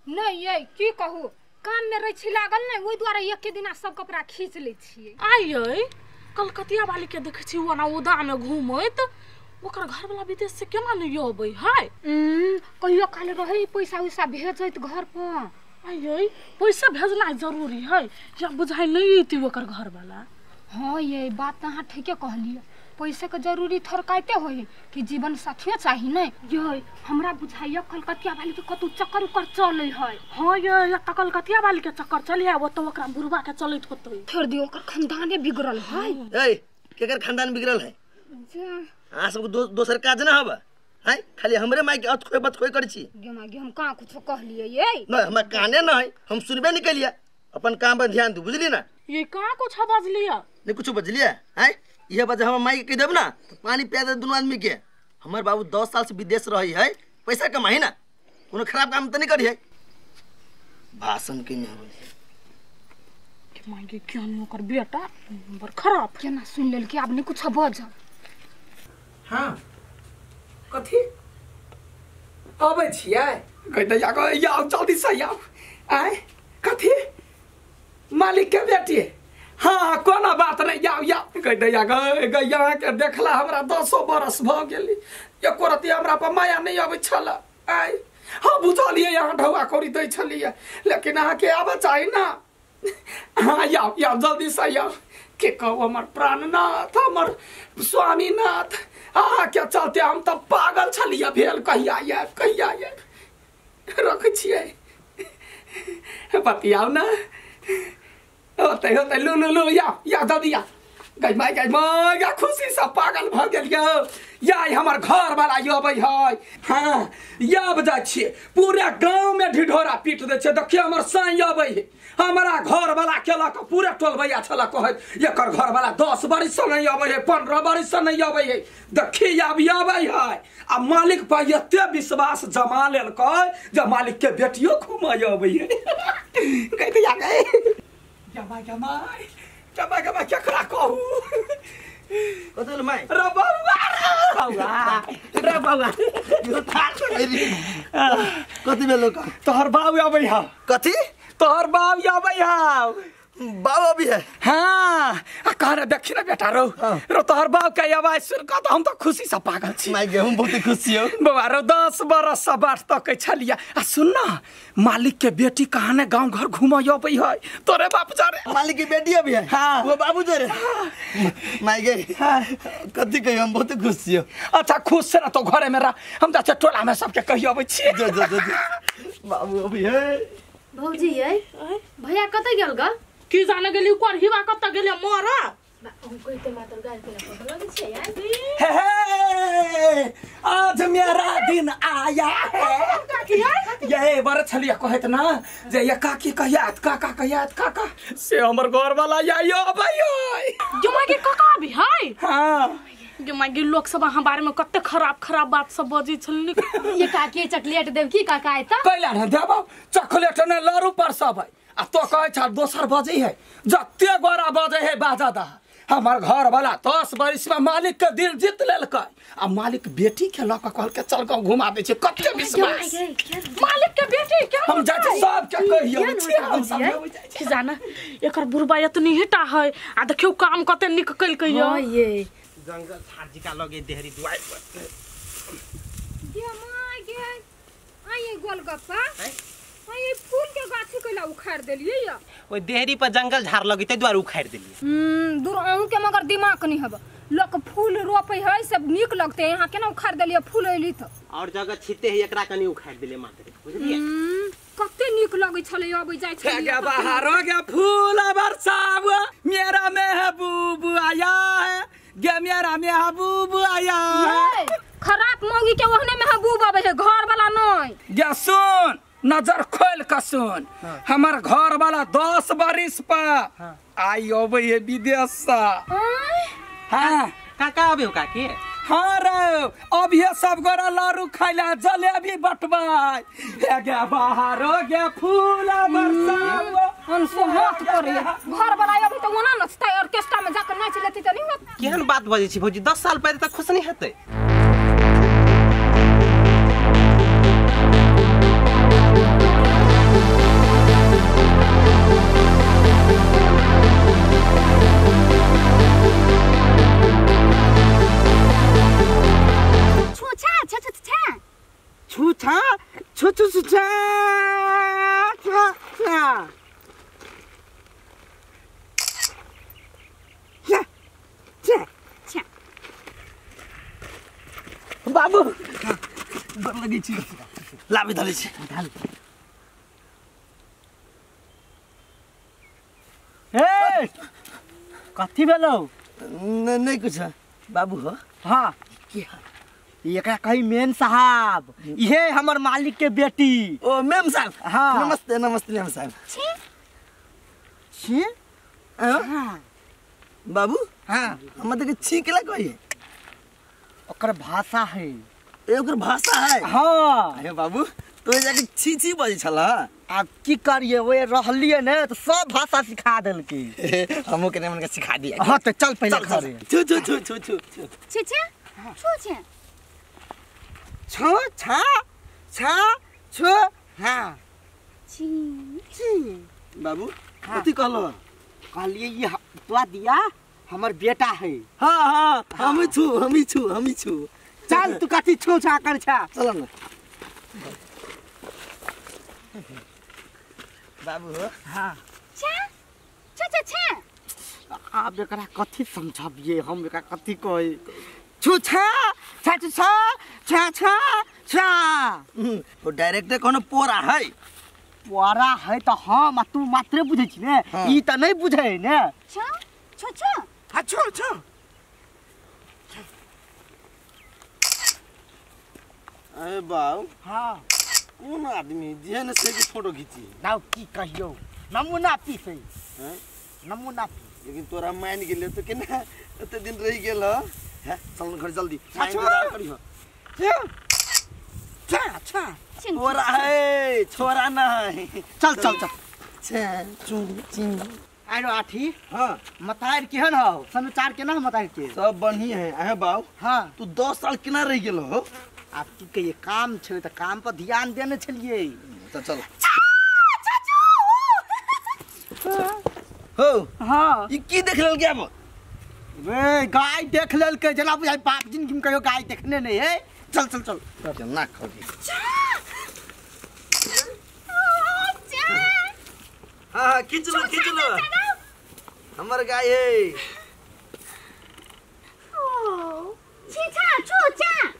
नहीं ये की कहू काम में रही छी लागल नहीं ओई द्वारा एक के दिन सब कपड़ा खींच ले छिए। आइए कलकतिया वाली के देखे छी ओना उदा में घूमत ओकर घर वाला विदेश से केना नहीं अबै है। कहियो काल रहे पैसा उसा भेजत घर पर। आइए पैसा भेजना जरूरी है या बुझाई नहीं थी ओकर घर वाला। हां ये बात अहाँ ठीके कहलिए पैसे के जरूरी थरकाइते होई कि जीवन साथियो चाहिए नहीं। ये हमरा बुझाइया कलकतिया वाली के कतु चक्कर उकर चले है। हां ये कलकतिया वाली के चक्कर चले है वो तो ओकरा बुरबा के चलत होतै छोड़ दियो ओकर खानदाने बिगड़ल है। ए केकर खानदान बिगड़ल है आ सब दोसर काज ना होबा है खाली हमरे माई के अत खोय करै छी। गे माई गे हम का कुछ कहलिए ये नहीं हमरा काने ना है हम सुनबे नहीं कलिया अपन काम पर ध्यान दू बुझली ना। ये का कुछ बजलिया नहीं कुछ बजलिया है ये वजह हम माई के कह देब ना तो पानी पिया दे दोनों आदमी के। हमर बाबू 10 साल से विदेश रही है पैसा कमाई ना कोनो खराब काम तो नहीं करी है भाषण के में हो के मांगे क्यों न कर बेटा बर खराब केना सुन लेल के आपने कुछ बज। हां कथी अबै छियै कहते या जल्दी से आओ आय कथी मालिक के बेटी। हाँ कोनो बात नहीं या कहते यहाँ के देखला हमरा 10 बरस भ गेली एको रति हमरा पर माया नहीं अबै छल। आय हाँ बुझलिए यहाँ ढौआ करी दै छलिए लेकिन अहाँ के आबे चाहिए ना। हाँ या जल्दी से आओ के कहू हमर प्राणनाथ हमर स्वामीनाथ अहाँ के चलते हम तो पागल छलिए भेल कहिया रख छियै बतियाओ ना होते लू या जल्दी गई माई खुशी से पागल भ गेलियो या हमर घर वाला अबै है। हाँ अब जा छिए पूरा गांव में ढिढोरा पीट दे छे देखिए हमर साई अबै है हमारा घर वाला केला के पूरे टोल भैया छला कहत एकर घर वाला 10 बरिस से नहीं अबै है 15 बरिस से नहीं अबै है देखिए अबै है आ मालिक पर एते विश्वास जमा लेलकै जे मालिक के बेटियो घुमाय अबै है। कहते या गए जमा केकरा कहू कतल माई रे बौआ यो थाल छोड़ी कति बेलो का तोहर बाबू अबै है। कथी तोहर बाबू अबै है बाबा भी है। हाँ कह देखी ना बेटा रो तोहर बाबू के आवाज सुन के तो हम तो खुशी से पागल छी। माई गे हम बहुत खुशी हो बाबा रो 10 बरस से बाट तक छलिया आ सुन ना मालिक के बेटी कहाँ ने गांव घर घुमाय अबै है तोरे बाप जरे मालिक की बेटी भी है। हाँ वो बाबू जरे माई गे कथी कहियो हम बहुत खुशी हो। अच्छा खुश से ना तो घरे में रह हम जा टोला में सबके कहियो अबै छी। बाबू अभी है भौजी है भैया कतै गेल ग की जाने गेली ऊपर हिवा कत गेले मोरा कहते मातर गाल पे लगे छे यार। आज मेरा दिन आया है ये बार छलिया कहत ना जे ये काकी कहियात काका कहियात काका से हमर घर वाला आइयो अबैयो जमा के काका भी है। हां जमा के लोग सब हम बारे में कते खराब बात सब बजी छलनी ये काकी चॉकलेट देव की काका है त कैला न देबो चॉकलेट ने लरू पर सब है आ तो कहे छ दोसर बजे है जत्ते गोरा बजे है बाजा दा हमार घर वाला 10 बरिस में मालिक के दिल जीत लेलकै आ मालिक बेटी के लक कहल के चल के घुमा दे छै कते विश्वास मालिक के बेटी क्या हम जाते सब के कहियो छी हम सब की जाना एकर बुरबा इतनी हिटा है आ देखियो काम कते निक कल के हां ये जंगल झाड़ी का लगे देहरी दुआई पर ये माय गे आये गोलगप्पा ये फूल के गाछी कइला उखाड़ देलिए या ओइ देहरी पर जंगल झाड़ लगी तै द्वारा उखाड़ देलिए। दूर अहू के मगर दिमाग नहीं हबा लोग फूल रोपे है सब निक लगते यहाँ केना उखाड़ देलिए फूल एली त और जगह छिते है एकरा कनी उखाड़ देले मात्र बुझलिए कते निक लगे छले अबै जाय छले के बाहर हो गया फूल बरसाव मेरा महबूब आया है गे मेरा महबूब आया है। खराब मौगी के ओहने महबूब आवे है घर वाला नहीं गे सुन नजर खोल के सुन हमार घर वाला 10 बरिस पर आई अबै है विदेश से। हाँ काका अबे हो काकी हाँ रे अब ये सब गोरा लारू खाइला जलेबी बटवाई हे गे बाहर हो गे फूल बरसाव हम सोहत करे घर वाला अभी तो ओना नचता ऑर्केस्ट्रा में जाकर नाच लेती त नहीं होत केहन बात बजै छी भौजी 10 साल पहले तक खुश नहीं हेतै। हाँ बाबू डर लगी छी लाबे धले छी ए कथी भेलो नहीं कुछ बाबू हो हाँ एकरा कही मेम साहब ये हमर मालिक के बेटी ओ मैम साहब हाँ। नमस्ते नमस्ते मैम साहब छी हाँ। बाबू हाँ हम देखे छी केला कहिए ओकर भाषा है ए ओकर भाषा है हाँ अरे बाबू तो जाके छी छी बजे छला अब की करिए वो रहलिए ने तो सब भाषा सिखा देलके हमो के मन के सिखा दिया हाँ तो चल पहले चल घरे छु छु छु छु छु छु छे छे छो छा छा छो हाँ बाबू कथी कहलो कहलिए ये तो दिया हमर बेटा है हाँ हाँ हम छू चल तू कथी छो छा कर छा चलो ना बाबू हो हाँ आप एकरा कथी समझाबिए हम एकरा कथी कहे छु छा छा छा छा छा छा वो डायरेक्टर कोनो पोरा है पोरा है तो हम तू मात्रे बुझे छी ने हाँ। ई त नहीं बुझे ने हाँ छो अरे बाबू हाँ कौन आदमी जेहन से की फोटो खींची नाउ की कहियो नमूना पीस है हैं नमूना पीस लेकिन तोरा मान गेले तो केना एते दिन रह गेल है चल घर जल्दी अच्छा। माइन करी हो छा छा पोरा है छोरा ना है चल चल चल छे चू चिंग आरो आठी हाँ मतार केहन हो समाचार केना मतार के सब बढ़िया है अहे बाबू हाँ तू 10 साल केना रह गेल हो आप की कहिए काम छे तो काम पर ध्यान देने छलिए तो चल हो हाँ ई की देख लेल के अब वे गाय देख लेल के जना बुझाई बाप जिंदगी में कहियो गाय देखने नहीं है चल चल चल ना खोगी हाँ खींच लो हमर गाय है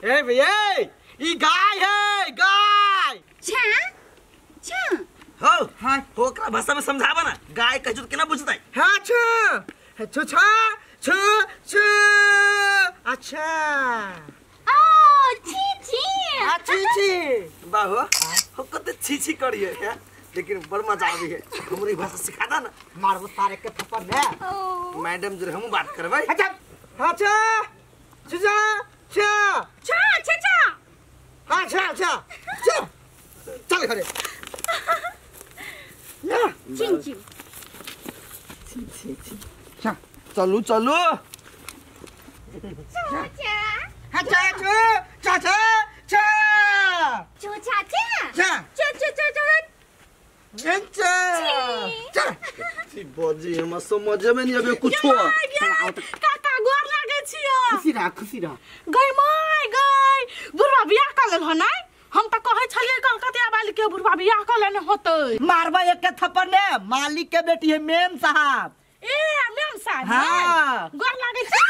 ए भैया ई गाय है गाय हो हाँ ओकरा भाषा में समझावा ना गाय कह जो केना बुझतै हाँ छु छु छा छु छु अच्छा अच्छी छी बाबू हो कते छी छी करिए है लेकिन बड़ मजा आवी है हमरी भाषा सिखा दा ना मारबो तारे के थप्पड़ ने मैडम जरे हम बात करबै अच्छा अच्छा छुजा छा हाँ छा चल घरे छा चलू चलू अच्छा छा छा बजी हम समझ में नहीं आबे कुछो काका गोर लागे छियो खुशी रह गई माय गई बुढ़वा बियाह कर लेल हो नहीं हम त कहे छलिए कलकतिया वाली के बुढ़वा बियाह कर लेने होतै मारबा एक के थप्पड़ ने मालिक के बेटी है मेम साहब ए मैम साहब हाँ। गोर लागे छी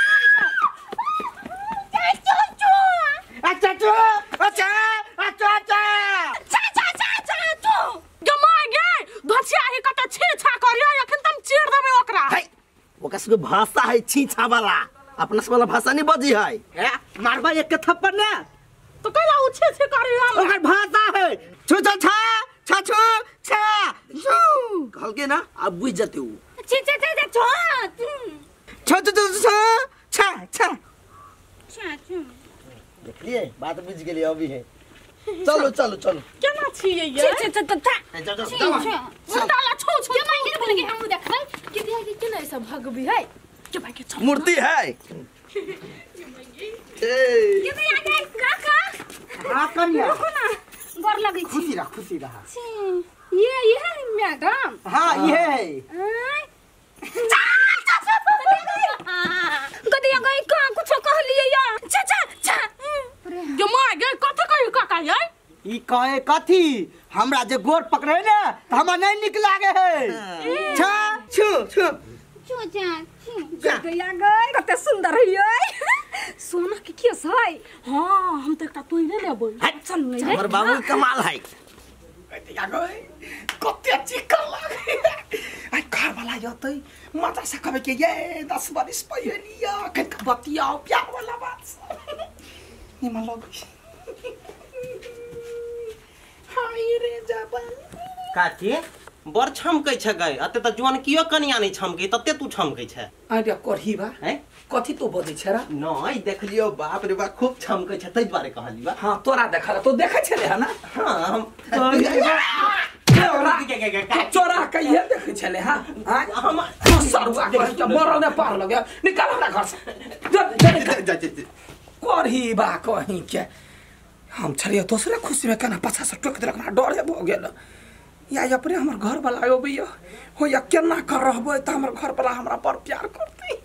ओकरा सबके भाषा है छीछा वाला अपना सब वाला भाषा नहीं बजी है मारबा एक के थप्पड़ ने तो कहला उछे छे करी हम ओकर भाषा है छु छा छा छा छु छा छु कहल के ना अब बुझ जाते हो छु छु छु छा छा देखलिए बात बुझ गेली अभी है चलो चलो चलो केना छिए ये मुंडाला छो छो के मांगे बोले के हम देखै के दिया के केना सब भगबी है के भाई के मूर्ति है के भैया के काका हाँ करिया गोर लगे छी खुशी रहा ये है मैडम हाँ ये है कदिया गई का कुछ कह लिए या छा के माय गई कथि कहि काका ये ई कहे कथी हमरा जे गोर पकड़े ना त हमरा नहीं निक लागे है छा छु छु गया गई कते सुंदर है सोना के केस है। हाँ हम तो एकटा तोइरे लेबै चल नहीं हमर बाबू कमाल है या गई कते चिकन लागे आई घर वाला जतै मजा से कहबे के ये 10 बारिश पयलिया कत बतियाओ प्यार वाला बात निमन लगे हाय रे जबल काची बड़ छमकै छ गए अते त जुआन कियो कनिया नै छमकै तते तू छमकै छ आइडिया करही बा हैं कथी तो बजै छरा नै देखलियो बाप रे बा खूब छमकै छ तै द्वारे कहली बा हां तोरा देखा तो देखै छले है ना हां हम चोरा के ये देखै छले हां हम सरुआ कर के मरल ने पार लगे निकाल हमरा घर से करही बा कहीं के हम छलिए दोसरे खुशी में केना पछा से टोक देलक हमरा डर भ गेल या अपने हमर घर वाला आयो भैया हो या केना कर रहबै त हमर घर वाला हमरा पर प्यार करतै